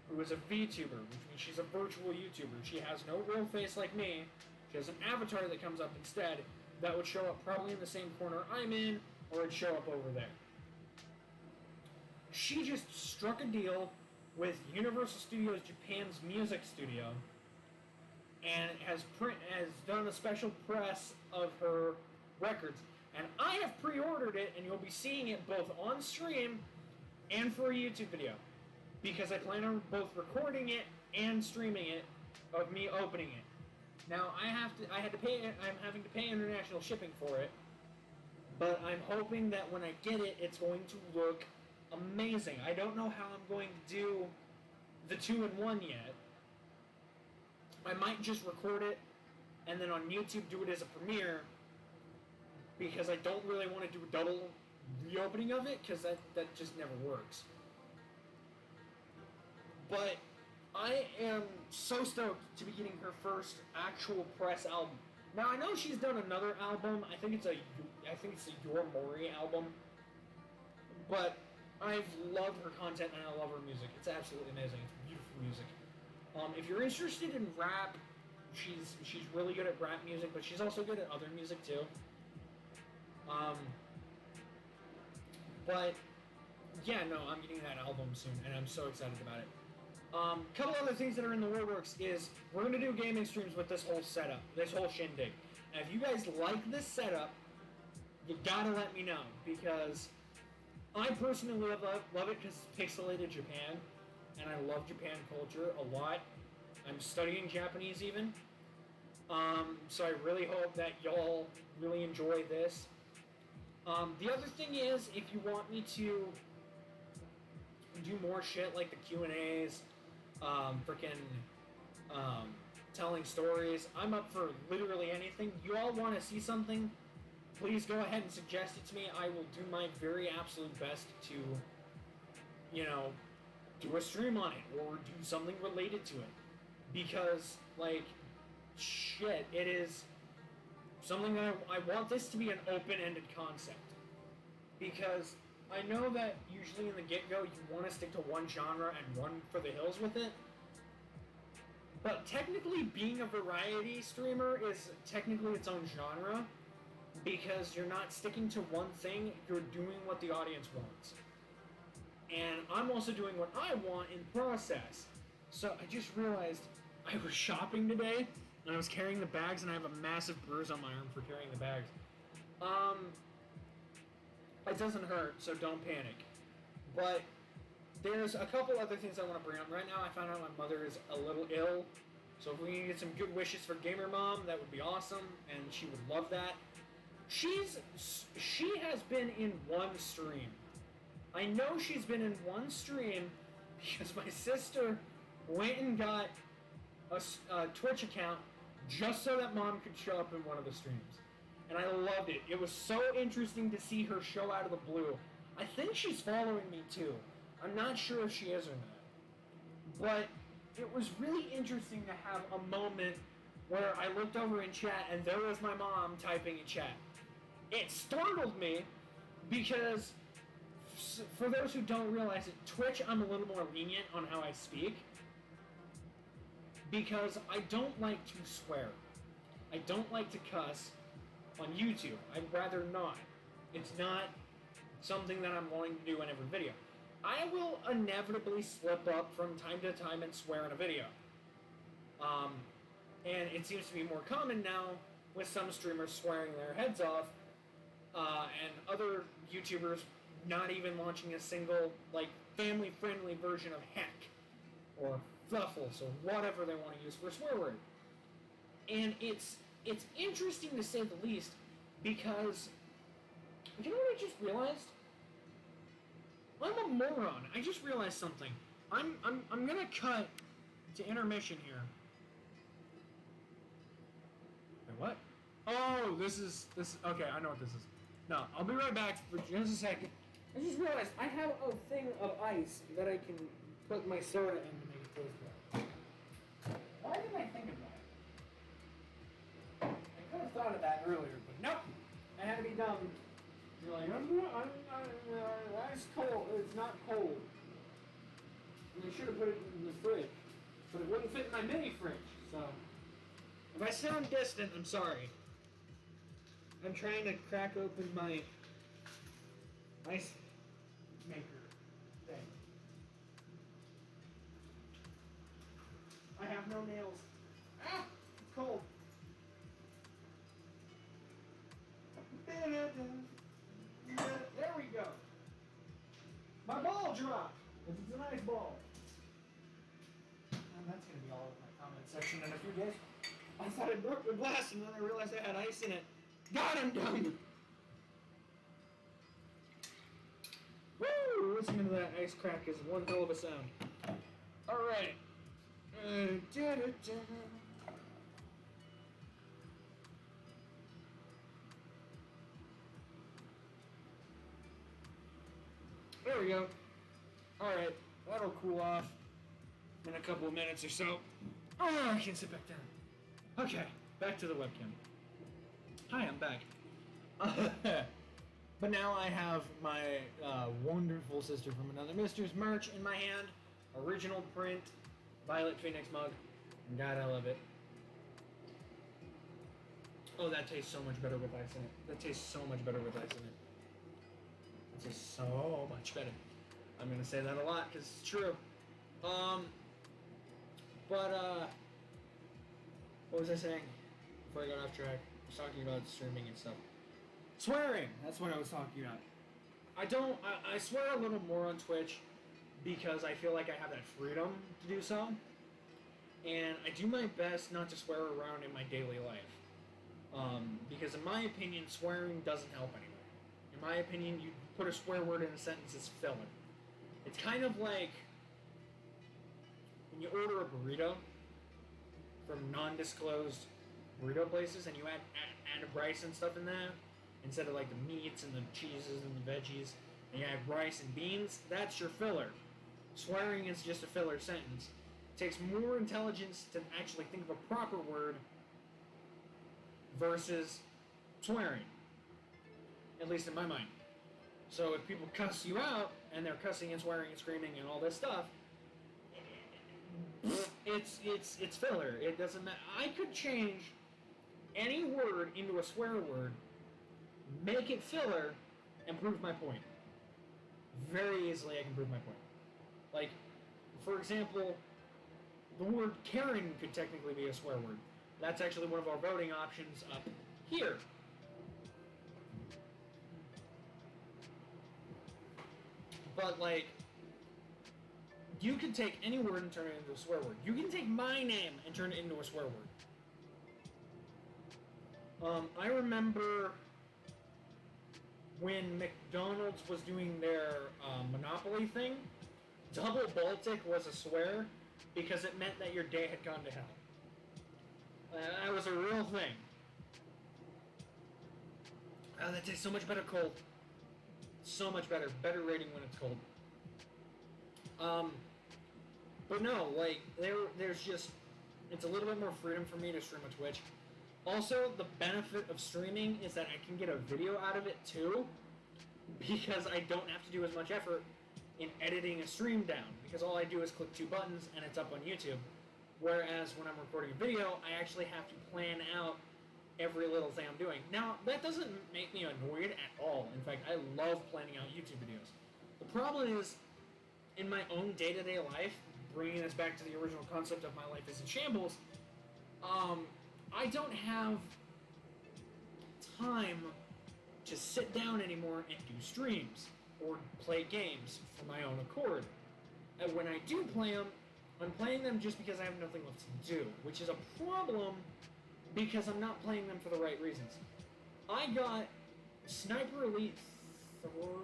Speaker 2: who is a VTuber, which means she's a virtual YouTuber. She has no real face like me. She has an avatar that comes up instead that would show up probably in the same corner I'm in, or it'd show up over there. She just struck a deal with Universal Studios Japan's music studio and has done a special press of her records. And I have pre-ordered it, and you'll be seeing it both on stream and for a YouTube video, because I plan on both recording it and streaming it of me opening it. Now I'm having to pay international shipping for it, but I'm hoping that when I get it, it's going to look amazing. I don't know how I'm going to do the 2-in-1 yet. I might just record it and then on YouTube do it as a premiere, because I don't really want to do a double reopening of it, because that just never works. But I am so stoked to be getting her first actual press album. Now I know she's done another album. I think it's a Your Mori album. But I've loved her content and I love her music. It's absolutely amazing. It's beautiful music. If you're interested in rap, she's really good at rap music, but she's also good at other music too. But yeah, no, I'm getting that album soon, and I'm so excited about it. Couple other things that are in the works is we're gonna do gaming streams with this whole setup, this whole shindig. And if you guys like this setup, you gotta let me know, because I personally love it because it's pixelated Japan, and I love Japan culture a lot. I'm studying Japanese even, so I really hope that y'all really enjoy this. The other thing is, if you want me to do more shit like the Q&As, telling stories, I'm up for literally anything. You all want to see something, please go ahead and suggest it to me. I will do my very absolute best to, do a stream on it or do something related to it. Because, shit, it is something that I want this to be an open-ended concept. Because I know that usually in the get-go you want to stick to one genre and run for the hills with it. But technically being a variety streamer is technically its own genre, because you're not sticking to one thing, you're doing what the audience wants. And I'm also doing what I want in process. So I just realized I was shopping today, and I was carrying the bags, and I have a massive bruise on my arm for carrying the bags. It doesn't hurt, so don't panic. But there's a couple other things I want to bring up. Right now, I found out my mother is a little ill, so if we can get some good wishes for Gamer Mom, that would be awesome, and she would love that. She has been in one stream. I know she's been in one stream because my sister went and got a Twitch account just so that Mom could show up in one of the streams. And I loved it. It was so interesting to see her show out of the blue. I think she's following me too. I'm not sure if she is or not. But it was really interesting to have a moment where I looked over in chat and there was my mom typing in chat. It startled me because, for those who don't realize it, Twitch I'm a little more lenient on how I speak. Because I don't like to swear. I don't like to cuss on YouTube. I'd rather not. It's not something that I'm wanting to do in every video. I will inevitably slip up from time to time and swear in a video. And it seems to be more common now with some streamers swearing their heads off, and other YouTubers not even launching a single, family-friendly version of heck, or fluffles, or whatever they want to use for a swear word. And it's interesting to say the least, because, you know what I just realized? I'm a moron. I just realized something. I'm gonna cut to intermission here. Wait, what? Oh, this is, okay, I know what this is. No, I'll be right back for just a second. I just realized I have a thing of ice that I can put my soda in to make it taste better. Why didn't I think of that? I could have thought of that earlier, but nope. I had to be dumb. You're like, it's cold. It's not cold. And I should have put it in the fridge, but it wouldn't fit in my mini fridge. So, if I sound distant, I'm sorry. I'm trying to crack open my ice maker thing. I have no nails. Ah, it's cold. There we go. My ball dropped. This is a nice ball. And that's going to be all of my comment section in a few days. I thought I broke the glass and then I realized I had ice in it. God, I'm dumb. Woo! Listening to that ice crack is one hell of a sound. Alright. There we go. Alright, that'll cool off in a couple of minutes or so. Oh, I can sit back down. Okay, back to the webcam. Hi, I'm back. But now I have my wonderful sister from another mister's merch in my hand. Original print, Violet Phoenix mug. And God, I love it. Oh, that tastes so much better with ice in it. That tastes so much better with ice in it. It tastes so much better. I'm gonna say that a lot because it's true. What was I saying before I got off track? I was talking about streaming and stuff. Swearing! That's what I was talking about. I swear a little more on Twitch because I feel like I have that freedom to do so. And I do my best not to swear around in my daily life. Because in my opinion, swearing doesn't help anyone. In my opinion, you put a swear word in a sentence, it's filler. It's kind of like when you order a burrito from non-disclosed burrito places and you add rice and stuff in there instead of like the meats and the cheeses and the veggies, and you add rice and beans, that's your filler. Swearing is just a filler sentence. It takes more intelligence to actually think of a proper word versus swearing, at least in my mind. So if people cuss you out and they're cussing and swearing and screaming and all this stuff, it's filler. It doesn't matter. I could change any word into a swear word, make it filler, and prove my point. Very easily I can prove my point. Like, for example, the word Karen could technically be a swear word. That's actually one of our voting options up here. But, like, you can take any word and turn it into a swear word. You can take my name and turn it into a swear word. I remember when McDonald's was doing their Monopoly thing, Double Baltic was a swear because it meant that your day had gone to hell. That was a real thing. Oh, that tastes so much better cold. So much better. Better rating when it's cold. But no, like, there's just, it's a little bit more freedom for me to stream on Twitch. Also, the benefit of streaming is that I can get a video out of it too, because I don't have to do as much effort in editing a stream down, because all I do is click 2 buttons and it's up on YouTube. Whereas when I'm recording a video, I actually have to plan out every little thing I'm doing. Now, that doesn't make me annoyed at all. In fact, I love planning out YouTube videos. The problem is, in my own day-to-day life, bringing us back to the original concept of my life is in shambles, I don't have time to sit down anymore and do streams or play games for my own accord. And when I do play them, I'm playing them just because I have nothing left to do, which is a problem because I'm not playing them for the right reasons. I got Sniper Elite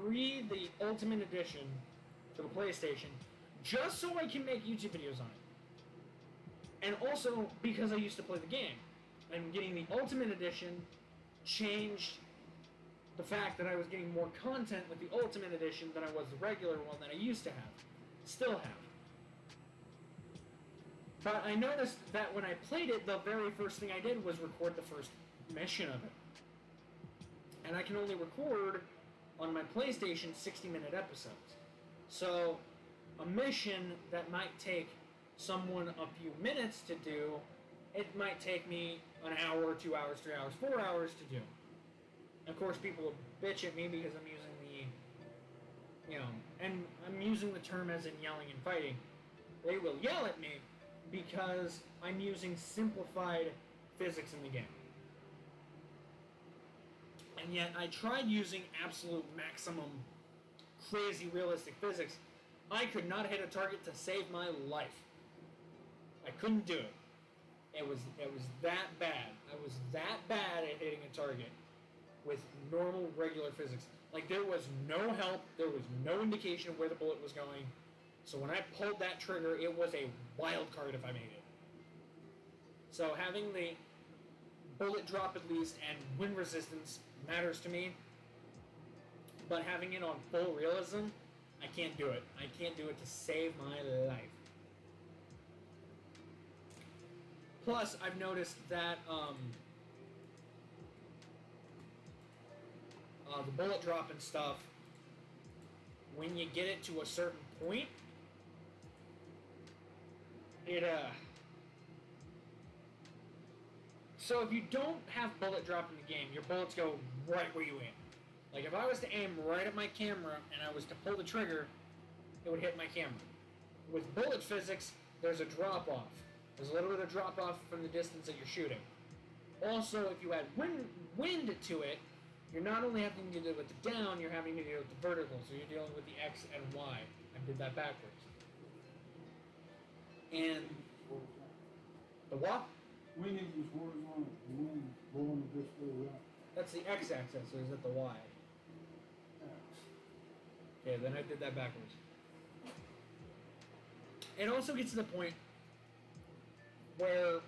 Speaker 2: 3, the Ultimate Edition, for the PlayStation, just so I can make YouTube videos on it. And also because I used to play the game. And getting the Ultimate Edition changed the fact that I was getting more content with the Ultimate Edition than I was the regular one that I used to have. Still have. But I noticed that when I played it, the very first thing I did was record the first mission of it. And I can only record on my PlayStation 60-minute episodes. So a mission that might take someone a few minutes to do, it might take me an hour, 2 hours, 3 hours, 4 hours to do. Of course, people will bitch at me because I'm using and I'm using the term as in yelling and fighting. They will yell at me because I'm using simplified physics in the game. And yet, I tried using absolute maximum crazy realistic physics. I could not hit a target to save my life. I couldn't do it. It was that bad. I was that bad at hitting a target with normal, regular physics. Like, there was no help, there was no indication of where the bullet was going. So when I pulled that trigger, it was a wild card if I made it. So having the bullet drop at least and wind resistance matters to me. But having it on full realism, I can't do it. I can't do it to save my life. Plus, I've noticed that the bullet drop and stuff, when you get it to a certain point, so if you don't have bullet drop in the game, your bullets go right where you aim. Like if I was to aim right at my camera and I was to pull the trigger, it would hit my camera. With bullet physics, there's a drop-off. There's a little bit of drop-off from the distance that you're shooting. Also, if you add wind to it, you're not only having to deal with the down, you're having to deal with the vertical, so you're dealing with the X and Y. I did that backwards. And the what?
Speaker 3: Wind is horizontal. The wind is blowing this way out.
Speaker 2: That's the X-axis, or is it the Y? Okay, then I did that backwards. It also gets to the point where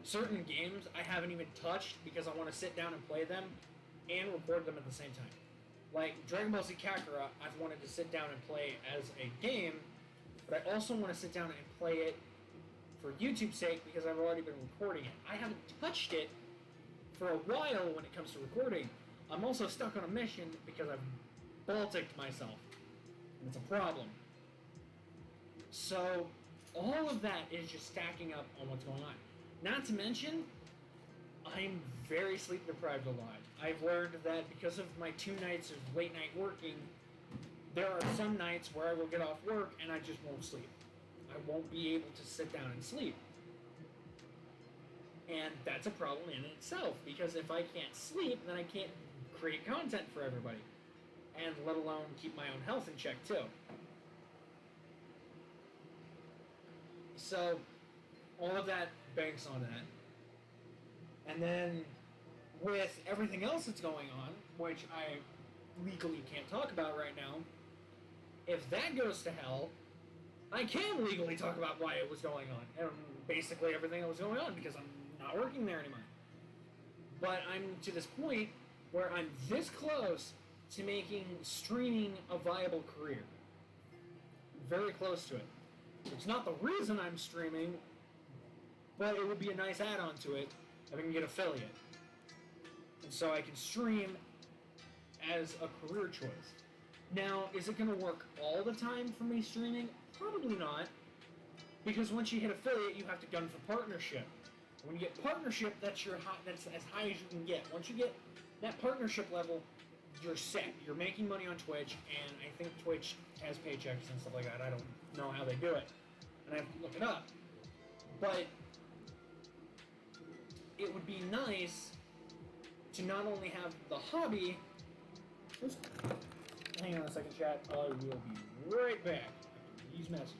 Speaker 2: certain games I haven't even touched because I want to sit down and play them and record them at the same time. Like Dragon Ball Z Kakarot, I've wanted to sit down and play as a game, but I also want to sit down and play it for YouTube's sake because I've already been recording it. I haven't touched it for a while when it comes to recording. I'm also stuck on a mission because I've Balticked myself, and it's a problem. So all of that is just stacking up on what's going on. Not to mention, I'm very sleep deprived a lot. I've learned that because of my 2 nights of late night working, there are some nights where I will get off work and I just won't sleep. I won't be able to sit down and sleep. And that's a problem in itself, because if I can't sleep, then I can't create content for everybody. And let alone keep my own health in check too. So, all of that banks on that. And then, with everything else that's going on, which I legally can't talk about right now, if that goes to hell, I can legally talk about why it was going on. And basically everything that was going on, because I'm not working there anymore. But I'm to this point where I'm this close to making streaming a viable career. Very close to it. It's not the reason I'm streaming, but it would be a nice add-on to it if I can get affiliate. And so I can stream as a career choice. Now, is it going to work all the time for me streaming? Probably not. Because once you hit affiliate, you have to gun for partnership. When you get partnership, that's as high as you can get. Once you get that partnership level, you're set. You're making money on Twitch, and I think Twitch has paychecks and stuff like that. I don't know how they do it, and I have to look it up. But it would be nice to not only have the hobby. Hang on a second, chat. I will be right back after these messages.